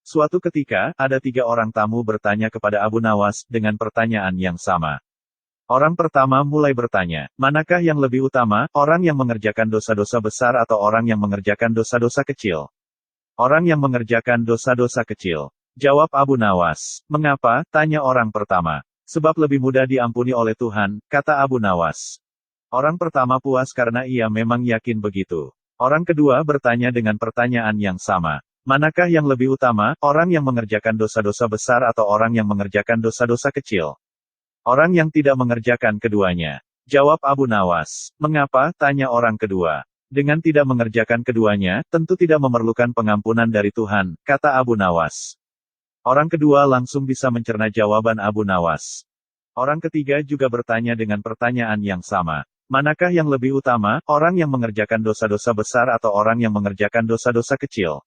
Suatu ketika, ada 3 orang tamu bertanya kepada Abu Nawas, dengan pertanyaan yang sama. Orang pertama mulai bertanya, manakah yang lebih utama, orang yang mengerjakan dosa-dosa besar atau orang yang mengerjakan dosa-dosa kecil? Orang yang mengerjakan dosa-dosa kecil. Jawab Abu Nawas. Mengapa? Tanya orang pertama. Sebab lebih mudah diampuni oleh Tuhan, kata Abu Nawas. Orang pertama puas karena ia memang yakin begitu. Orang kedua bertanya dengan pertanyaan yang sama. Manakah yang lebih utama, orang yang mengerjakan dosa-dosa besar atau orang yang mengerjakan dosa-dosa kecil? Orang yang tidak mengerjakan keduanya. Jawab Abu Nawas. Mengapa? Tanya orang kedua. Dengan tidak mengerjakan keduanya, tentu tidak memerlukan pengampunan dari Tuhan, kata Abu Nawas. Orang kedua langsung bisa mencerna jawaban Abu Nawas. Orang ketiga juga bertanya dengan pertanyaan yang sama. Manakah yang lebih utama, orang yang mengerjakan dosa-dosa besar atau orang yang mengerjakan dosa-dosa kecil?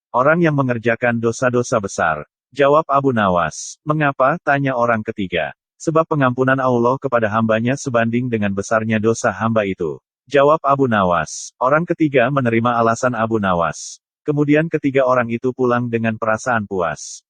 Orang yang mengerjakan dosa-dosa besar. Jawab Abu Nawas. Mengapa? Tanya orang ketiga. Sebab pengampunan Allah kepada hambanya sebanding dengan besarnya dosa hamba itu. Jawab Abu Nawas. Orang ketiga menerima alasan Abu Nawas. Kemudian ketiga orang itu pulang dengan perasaan puas.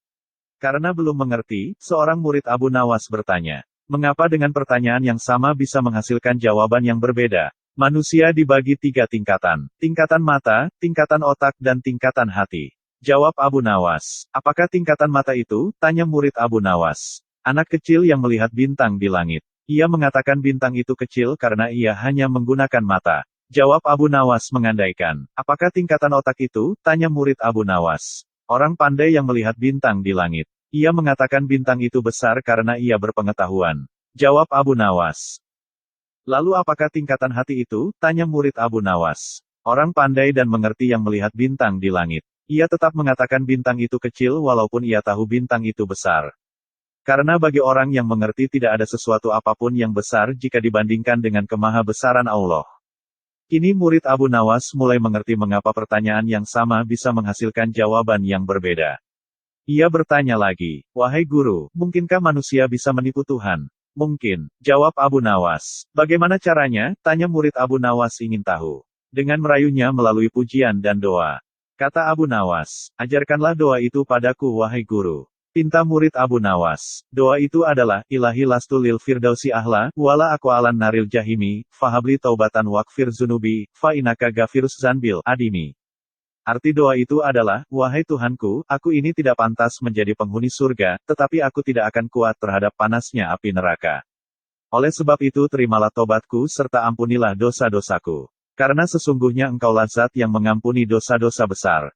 Karena belum mengerti, seorang murid Abu Nawas bertanya. Mengapa dengan pertanyaan yang sama bisa menghasilkan jawaban yang berbeda? Manusia dibagi 3 tingkatan. Tingkatan mata, tingkatan otak dan tingkatan hati. Jawab Abu Nawas. Apakah tingkatan mata itu? Tanya murid Abu Nawas. Anak kecil yang melihat bintang di langit. Ia mengatakan bintang itu kecil karena ia hanya menggunakan mata. Jawab Abu Nawas mengandaikan. Apakah tingkatan otak itu? Tanya murid Abu Nawas. Orang pandai yang melihat bintang di langit. Ia mengatakan bintang itu besar karena ia berpengetahuan. Jawab Abu Nawas. Lalu apakah tingkatan hati itu? Tanya murid Abu Nawas. Orang pandai dan mengerti yang melihat bintang di langit. Ia tetap mengatakan bintang itu kecil walaupun ia tahu bintang itu besar. Karena bagi orang yang mengerti tidak ada sesuatu apapun yang besar jika dibandingkan dengan kemahabesaran Allah. Kini murid Abu Nawas mulai mengerti mengapa pertanyaan yang sama bisa menghasilkan jawaban yang berbeda. Ia bertanya lagi, wahai guru, mungkinkah manusia bisa menipu Tuhan? Mungkin, jawab Abu Nawas. Bagaimana caranya? Tanya murid Abu Nawas ingin tahu. Dengan merayunya melalui pujian dan doa. Kata Abu Nawas, ajarkanlah doa itu padaku wahai guru. Pinta murid Abu Nawas. Doa itu adalah, Ilahi lastu lil firdausi ahla, wala aku alan naril jahimi, fahabli taubatan wakfir zunubi, fa inaka gafirus zanbil, adimi. Arti doa itu adalah, wahai Tuhanku, aku ini tidak pantas menjadi penghuni surga, tetapi aku tidak akan kuat terhadap panasnya api neraka. Oleh sebab itu terimalah tobatku serta ampunilah dosa-dosaku. Karena sesungguhnya engkaulah zat yang mengampuni dosa-dosa besar.